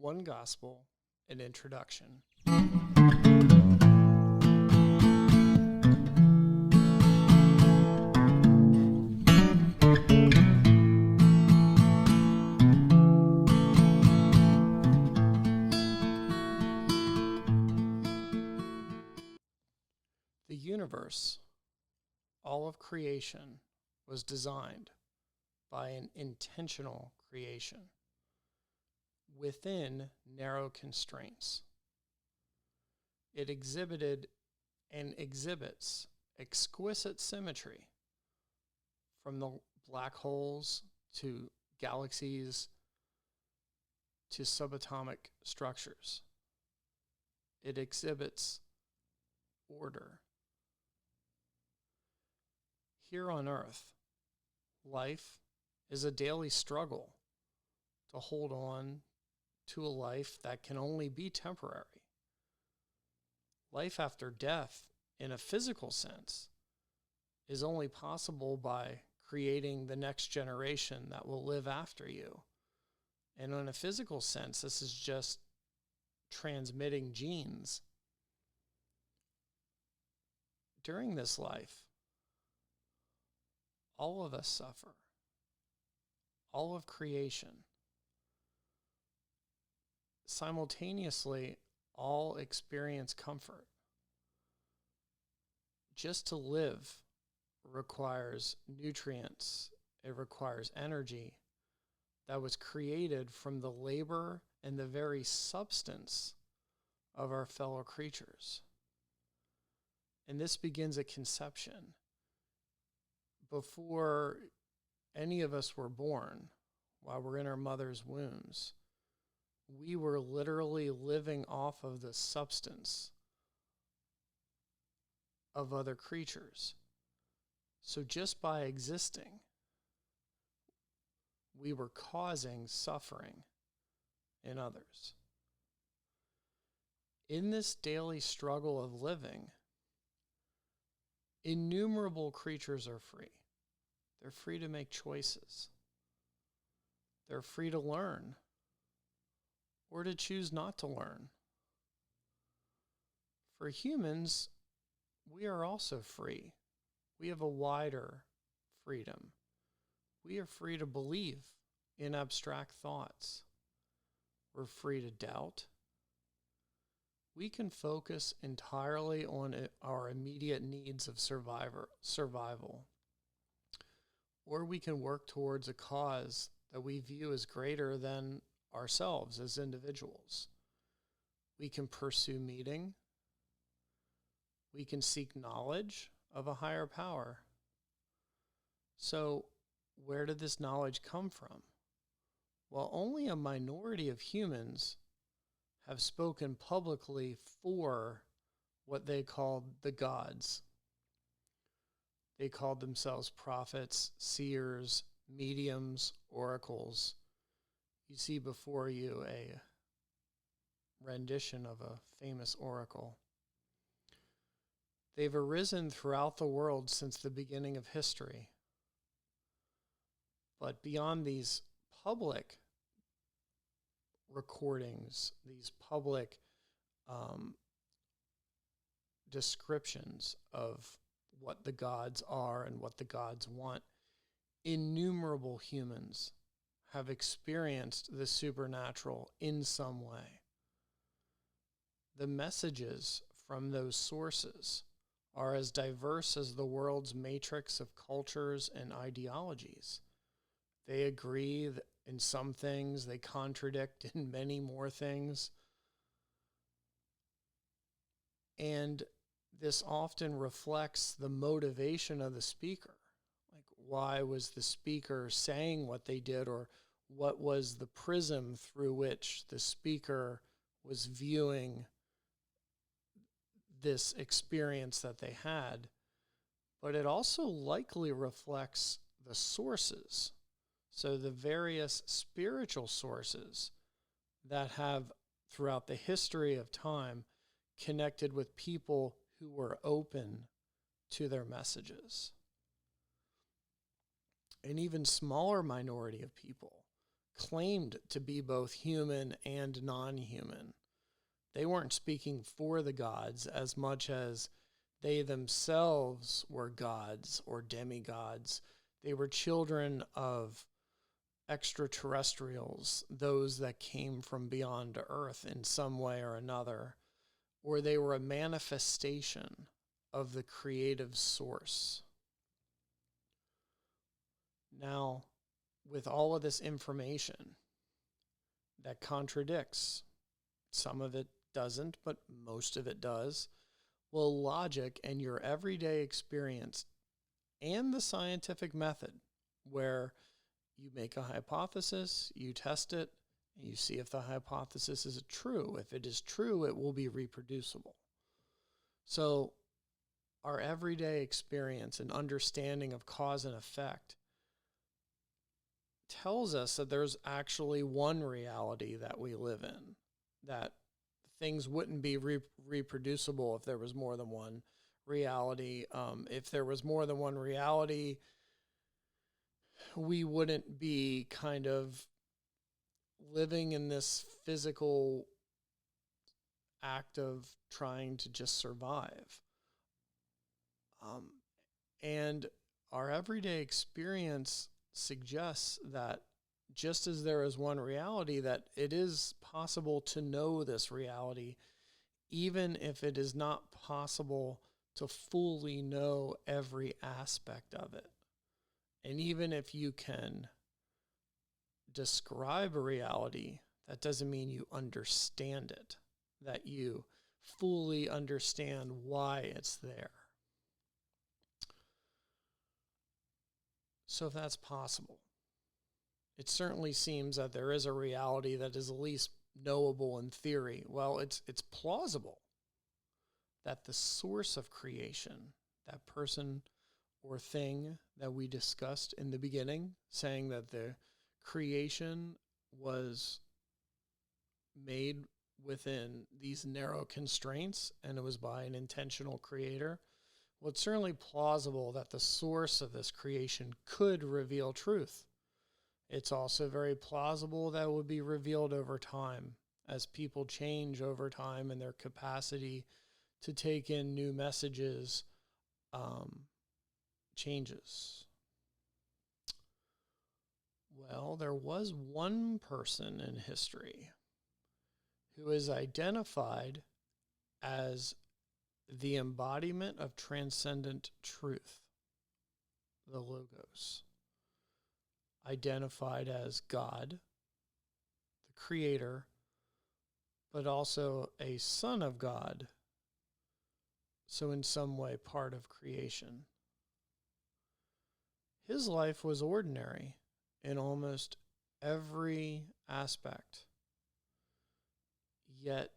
One Gospel, an introduction. The universe, all of creation, was designed by an intentional creation within narrow constraints. It exhibited and exhibits exquisite symmetry, from the black holes to galaxies to subatomic structures. It exhibits order. Here on Earth, life is a daily struggle to hold on to a life that can only be temporary. Life after death, in a physical sense, is only possible by creating the next generation that will live after you. And in a physical sense, this is just transmitting genes. During this life, all of us suffer. All of creation. Simultaneously, all experience comfort. Just to live requires nutrients. It requires energy that was created from the labor and the very substance of our fellow creatures. And this begins at conception. Before any of us were born, while we're in our mother's wombs, we were literally living off of the substance of other creatures. So just by existing, we were causing suffering in others. In this daily struggle of living, innumerable creatures are free. They're free to make choices. They're free to learn or to choose not to learn. For humans, we are also free. We have a wider freedom. We are free to believe in abstract thoughts. We're free to doubt. We can focus entirely on our immediate needs of survival. Or we can work towards a cause that we view as greater than ourselves as individuals. We can pursue meaning. We can seek knowledge of a higher power. So, where did this knowledge come from? Well, only a minority of humans have spoken publicly for what they called the gods. They called themselves prophets, seers, mediums, oracles. You see before you a rendition of a famous oracle. They've arisen throughout the world since the beginning of history. But beyond these public recordings, these public descriptions of what the gods are and what the gods want, innumerable humans have experienced the supernatural in some way. The messages from those sources are as diverse as the world's matrix of cultures and ideologies. They agree in some things, they contradict in many more things. And this often reflects the motivation of the speaker. Like, why was the speaker saying what they did, or what was the prism through which the speaker was viewing this experience that they had? But it also likely reflects the sources. So the various spiritual sources that have, throughout the history of time, connected with people who were open to their messages. An even smaller minority of people claimed to be both human and non-human. They weren't speaking for the gods as much as they themselves were gods or demigods. They were children of extraterrestrials, those that came from beyond Earth in some way or another, or they were a manifestation of the creative source. Now, with all of this information that contradicts, some of it doesn't, but most of it does, will logic and your everyday experience and the scientific method, where you make a hypothesis, you test it, and you see if the hypothesis is true. If it is true, it will be reproducible. So our everyday experience and understanding of cause and effect tells us that there's actually one reality that we live in, that things wouldn't be reproducible if there was more than one reality. If there was more than one reality, we wouldn't be kind of living in this physical act of trying to just survive. And our everyday experience suggests that just as there is one reality, that it is possible to know this reality, even if it is not possible to fully know every aspect of it. And even if you can describe a reality, that doesn't mean you understand it, that you fully understand why it's there. So if that's possible, it certainly seems that there is a reality that is at least knowable in theory. Well, it's plausible that the source of creation, that person or thing that we discussed in the beginning, saying that the creation was made within these narrow constraints and it was by an intentional creator. Well, it's certainly plausible that the source of this creation could reveal truth. It's also very plausible that it would be revealed over time as people change over time and their capacity to take in new messages changes. Well, there was one person in history who is identified as the embodiment of transcendent truth, the Logos, identified as God, the Creator, but also a Son of God, so in some way part of creation. His life was ordinary in almost every aspect, yet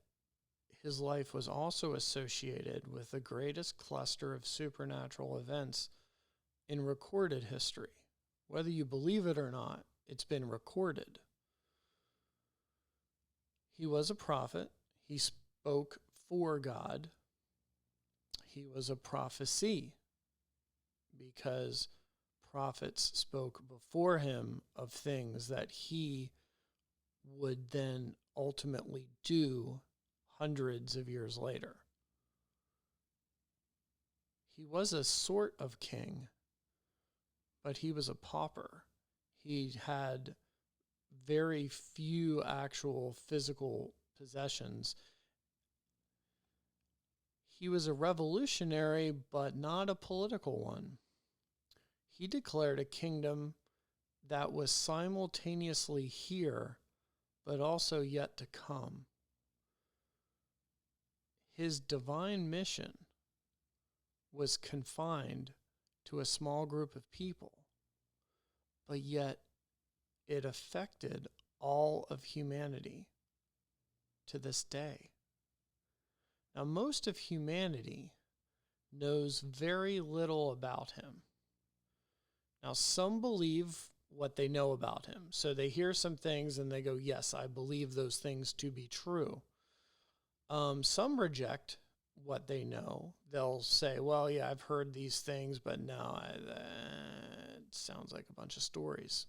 his life was also associated with the greatest cluster of supernatural events in recorded history. Whether you believe it or not, it's been recorded. He was a prophet. He spoke for God. He was a prophecy because prophets spoke before him of things that he would then ultimately do hundreds of years later. He was a sort of king, but he was a pauper. He had very few actual physical possessions. He was a revolutionary, but not a political one. He declared a kingdom that was simultaneously here, but also yet to come. His divine mission was confined to a small group of people, but yet it affected all of humanity to this day. Now, most of humanity knows very little about him. Now, some believe what they know about him. So they hear some things and they go, yes, I believe those things to be true. Some reject what they know. They'll say, well, yeah, I've heard these things, but no, it sounds like a bunch of stories.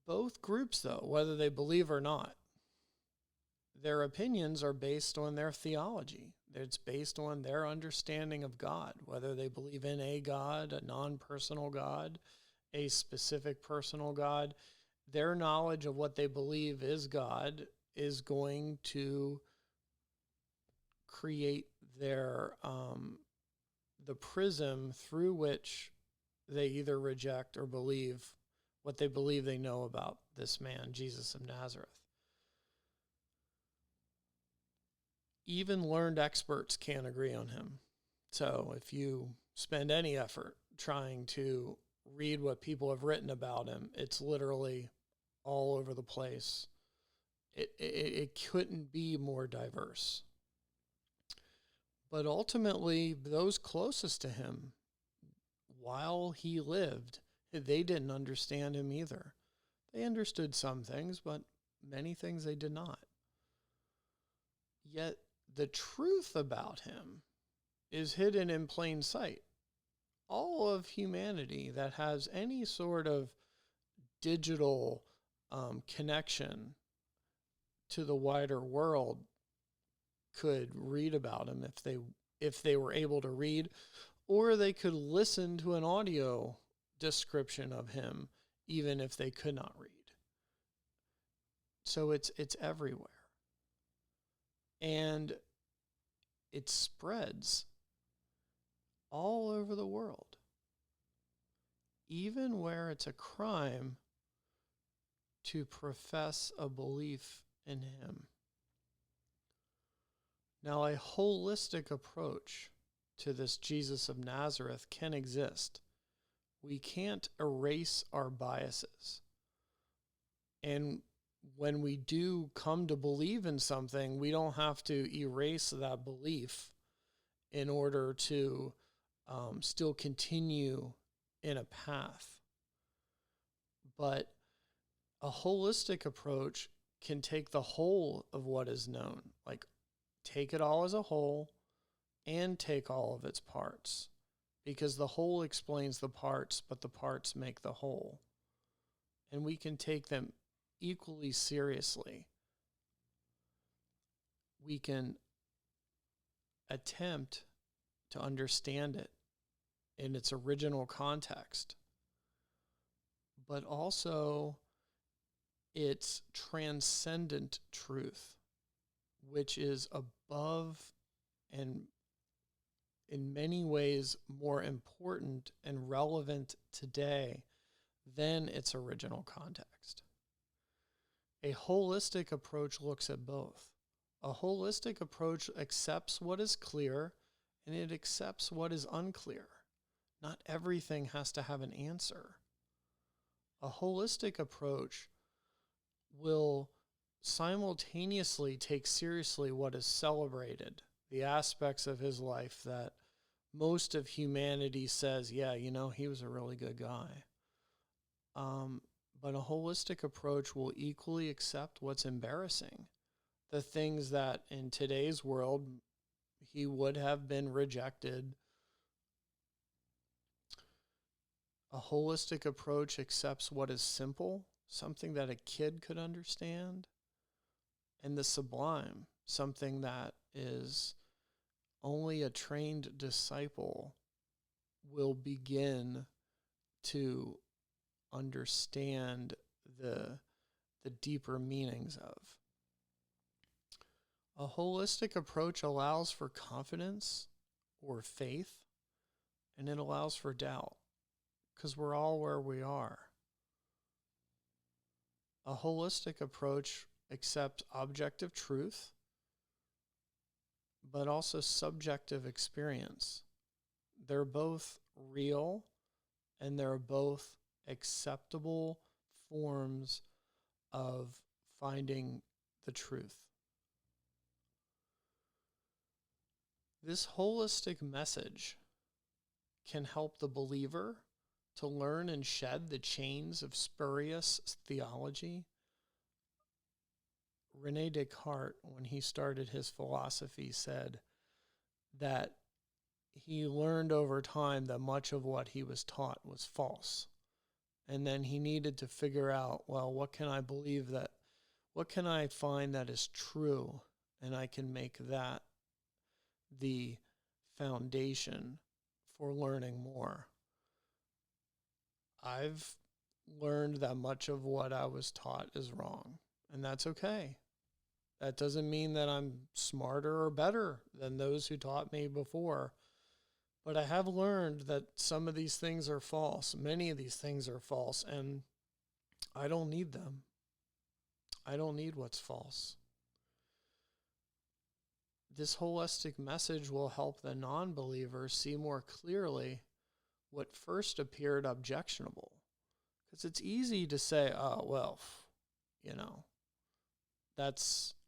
Both groups, though, whether they believe or not, their opinions are based on their theology. It's based on their understanding of God, whether they believe in a God, a non-personal God, a specific personal God. Their knowledge of what they believe is God is going to create their the prism through which they either reject or believe what they believe they know about this man, Jesus of Nazareth. Even learned experts can't agree on him. So if you spend any effort trying to read what people have written about him, it's literally all over the place. It couldn't be more diverse. But ultimately, those closest to him, while he lived, they didn't understand him either. They understood some things, but many things they did not. Yet the truth about him is hidden in plain sight. All of humanity that has any sort of digital connection to the wider world could read about him if they were able to read, or they could listen to an audio description of him even if they could not read. So it's everywhere. And it spreads all over the world, even where it's a crime to profess a belief in him. Now, a holistic approach to this Jesus of Nazareth can exist. We can't erase our biases. And when we do come to believe in something, we don't have to erase that belief in order to still continue in a path. But a holistic approach can take the whole of what is known, like take it all as a whole and take all of its parts, because the whole explains the parts, but the parts make the whole. And we can take them equally seriously. We can attempt to understand it in its original context, but also its transcendent truth, which is above and in many ways more important and relevant today than its original context. A holistic approach looks at both. A holistic approach accepts what is clear and it accepts what is unclear. Not everything has to have an answer. A holistic approach will simultaneously take seriously what is celebrated, the aspects of his life that most of humanity says, yeah, he was a really good guy. But a holistic approach will equally accept what's embarrassing, the things that in today's world he would have been rejected. A holistic approach accepts what is simple, something that a kid could understand, and the sublime, something that is only a trained disciple will begin to understand the deeper meanings of. A holistic approach allows for confidence or faith, and it allows for doubt, because we're all where we are. A holistic approach accepts objective truth, but also subjective experience. They're both real, and they're both acceptable forms of finding the truth. This holistic message can help the believer to learn and shed the chains of spurious theology. René Descartes, when he started his philosophy, said that he learned over time that much of what he was taught was false. And then he needed to figure out, well, what can I find that is true? And I can make that the foundation for learning more. I've learned that much of what I was taught is wrong, and that's okay. That doesn't mean that I'm smarter or better than those who taught me before, but I have learned that some of these things are false. Many of these things are false, and I don't need them. I don't need what's false. This holistic message will help the non-believer see more clearly what first appeared objectionable. Because it's easy to say, oh, well,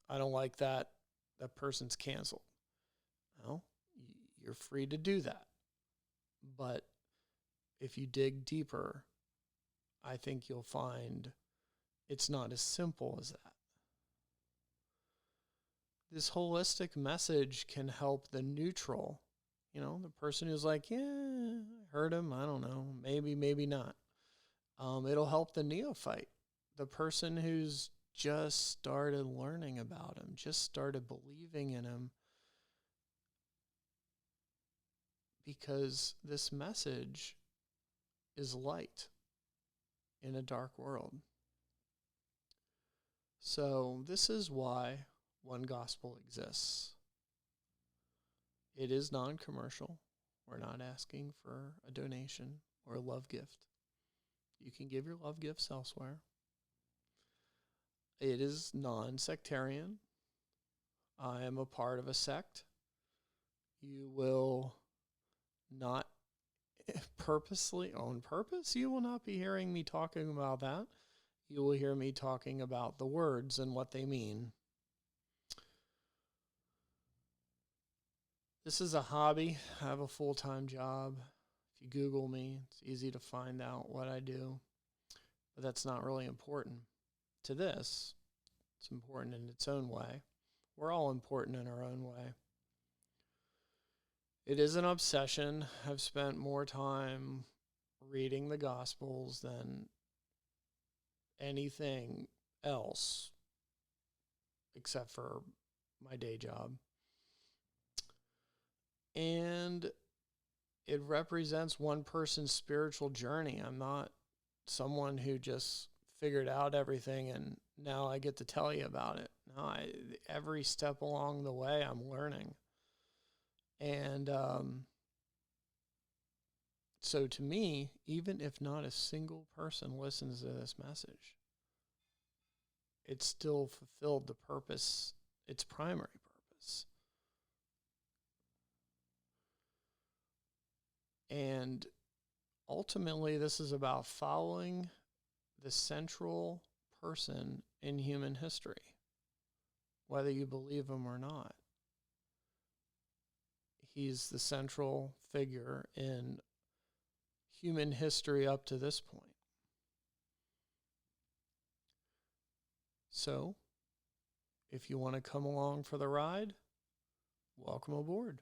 I don't like that. That person's canceled. Well, you're free to do that. But if you dig deeper, I think you'll find it's not as simple as that. This holistic message can help the neutral, the person who's like, yeah, I heard him, I don't know, maybe not. It'll help the neophyte, the person who's just started learning about him, just started believing in him, because this message is light in a dark world. So this is why OneGospel exists. It is non-commercial. We're not asking for a donation or a love gift. You can give your love gifts elsewhere. It is non-sectarian. I am a part of a sect. You will not purposely, on purpose, you will not be hearing me talking about that. You will hear me talking about the words and what they mean. This is a hobby. I have a full-time job. If you Google me, it's easy to find out what I do. But that's not really important to this. It's important in its own way. We're all important in our own way. It is an obsession. I've spent more time reading the Gospels than anything else except for my day job. And it represents one person's spiritual journey. I'm not someone who just figured out everything and now I get to tell you about it. No, every step along the way I'm learning. And so to me, even if not a single person listens to this message, it still fulfilled the purpose, its primary purpose. And ultimately, this is about following the central person in human history, whether you believe him or not. He's the central figure in human history up to this point. So, if you want to come along for the ride, welcome aboard.